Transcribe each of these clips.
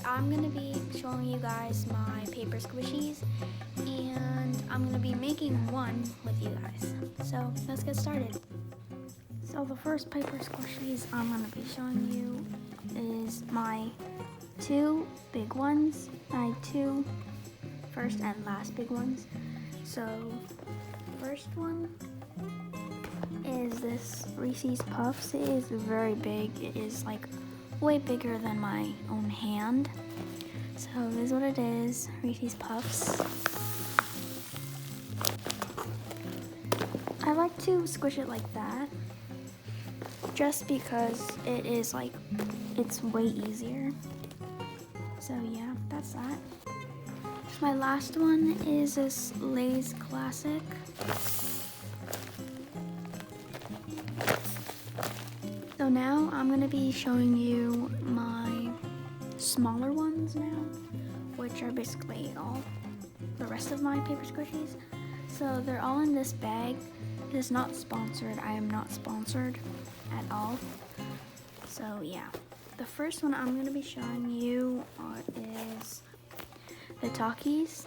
I'm going to be showing you guys my paper squishies, and I'm going to be making one with you guys. So let's get started. So the first paper squishies I'm going to be showing you is my two big ones, my two first and last big ones. So the first one is this Reese's Puffs. It is very big. It is like way bigger than my own hand. So this is what it is, Reese's Puffs. I like to squish it like that, just because it is like, it's way easier. So yeah, that's that. My last one is this Lay's Classic. So now I'm going to be showing you my smaller ones now, which are basically all the rest of my paper squishies. So they're all in this bag. It is not sponsored. I am not sponsored at all. So yeah, the first one I'm going to be showing you is the Takis.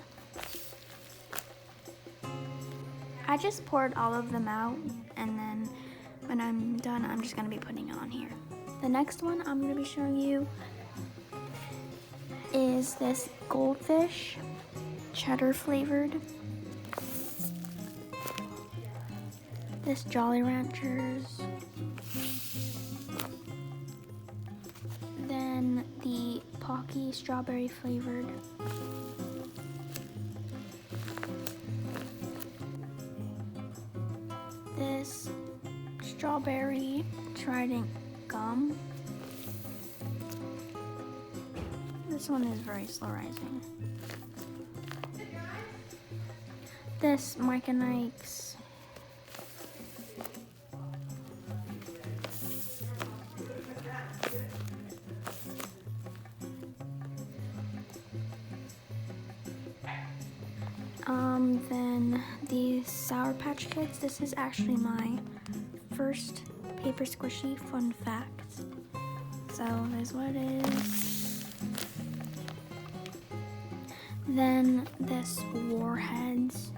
I just poured all of them out, and then when I'm done, I'm just going to be putting it on here. The next one I'm going to be showing you is this Goldfish, cheddar flavored. This Jolly Ranchers. Then the Pocky strawberry flavored. This strawberry Trident gum. This one is very slow rising. This Mike and Ike's then these Sour Patch Kids. This is actually my first paper squishy, fun fact. So there's what it is. Then this Warheads.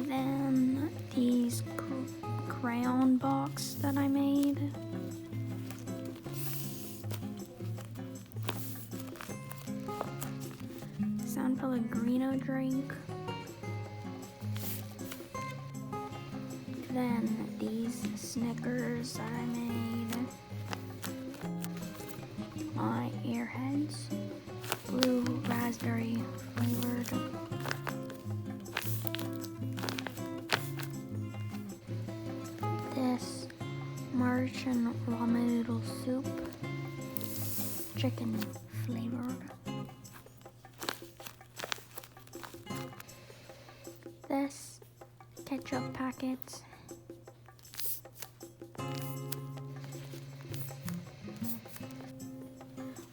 Then these crayon box that I made. San Pellegrino drink. Then these Snickers that I made. My Airheads, blue raspberry flavored. This Martian ramen noodle soup, chicken flavored. This ketchup packets.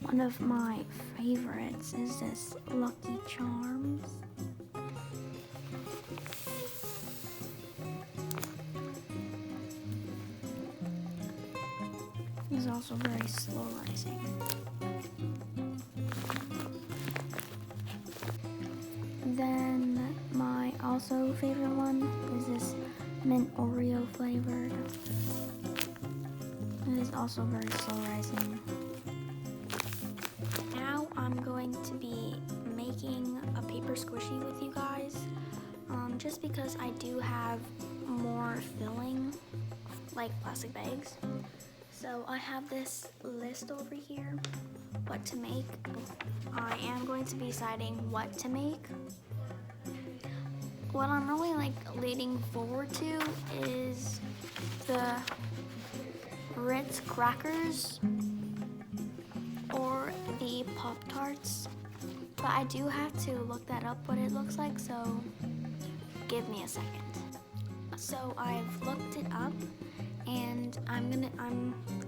One of my favorites is this Lucky Charms. It's also very slow rising. Then my also favorite one is this mint Oreo flavored. It is also very slow rising. Now I'm going to be making a paper squishy with you guys, just because I do have more filling, like plastic bags. So I have this list over here, what to make. I am going to be deciding what to make. What I'm really leading forward to is the Ritz crackers or the Pop-Tarts, but I do have to look that up what it looks like, so give me a second. So I've looked it up, and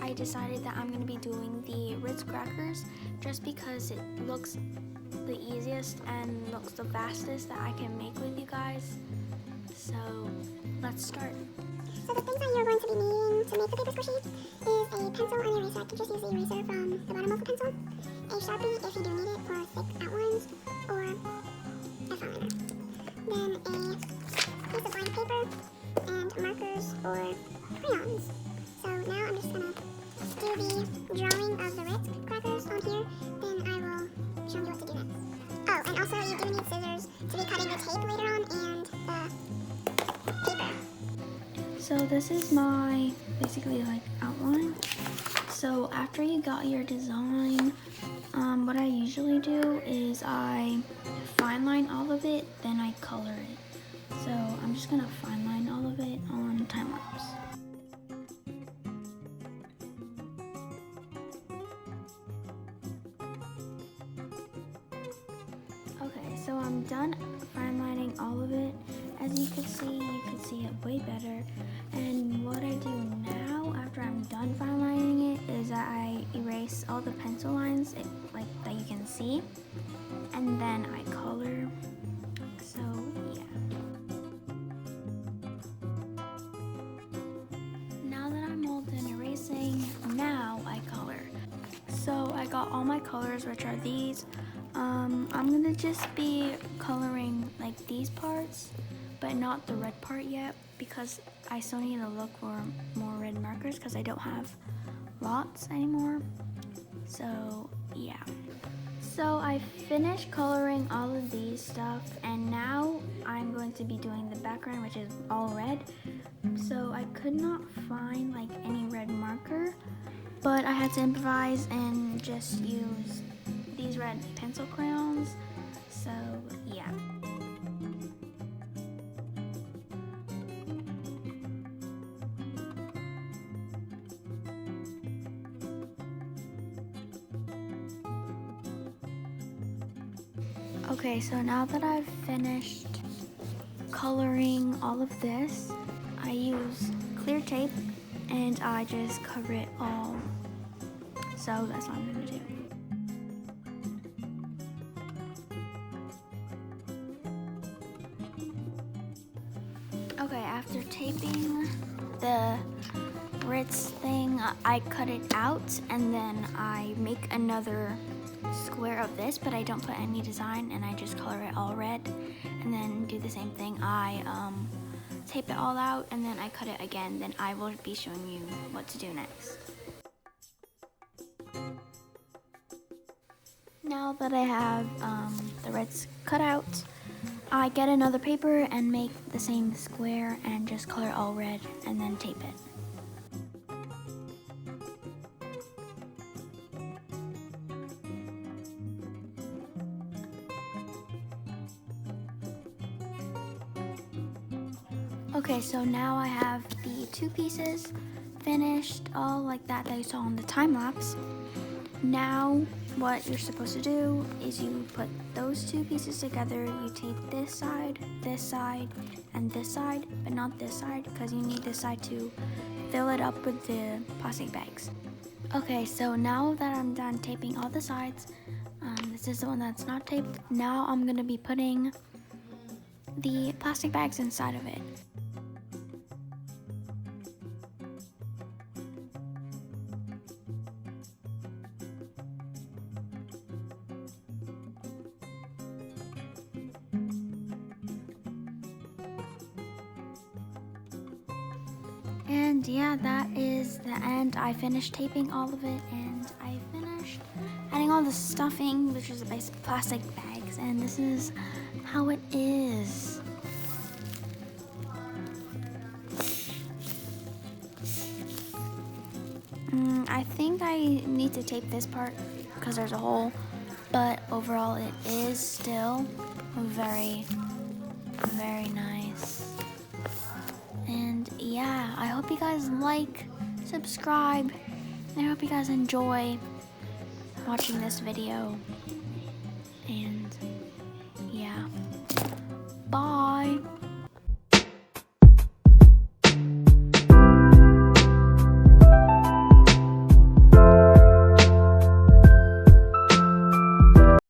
I decided that I'm gonna be doing the Ritz crackers just because it looks the easiest and looks the fastest that I can make with you guys. So let's start. So the things that you're going to be needing to make the paper squishy is a pencil and eraser. I could just use the eraser from the bottom of the pencil, a Sharpie if you do need it for thick outlines, or a fine liner. Then a piece of blank paper and markers or crayons. So now I'm just gonna do the drawing of the Ritz crackers on here, then I will show you what to do next. Oh, and also you do need scissors to be cutting the tape later on and the paper. So this is my basically like outline. So after you got your design, what I usually do is I fine line all of it, then I color it. So I'm just gonna fine line all of it on time lapse. Okay, so I'm done fine lining all of it. As you can see it way better. And what I do now after I'm done fine lining it is that I erase all the pencil lines like that you can see, and then I color. So yeah. Now that I'm all done erasing, now I color. So I got all my colors, which are these. I'm gonna just be coloring like these parts, but not the red part yet, because I still need to look for more red markers because I don't have lots anymore. So yeah. So I finished coloring all of these stuff, and now I'm going to be doing the background, which is all red. So I could not find like any red marker, but I had to improvise and just use these red pencil crayons. So yeah. Okay, so now that I've finished coloring all of this, I use clear tape and I just cover it all. So that's what I'm gonna do. Okay, after taping the Ritz thing, I cut it out and then I make another square of this, but I don't put any design and I just color it all red, and then do the same thing. I tape it all out and then I cut it again. Then I will be showing you what to do next. Now that I have the reds cut out, I get another paper and make the same square and just color it all red and then tape it. Okay, so now I have the two pieces finished, all like that you saw on the time lapse. Now what you're supposed to do is you put those two pieces together. You tape this side, and this side, but not this side, because you need this side to fill it up with the plastic bags. Okay, so now that I'm done taping all the sides, this is the one that's not taped. Now I'm gonna be putting the plastic bags inside of it. And yeah, that is the end. I finished taping all of it, and I finished adding all the stuffing, which is the basic plastic bags, and this is how it is. I think I need to tape this part because there's a hole, but overall it is still very, very nice. And yeah, I hope you guys like, subscribe, and I hope you guys enjoy watching this video. And yeah, bye.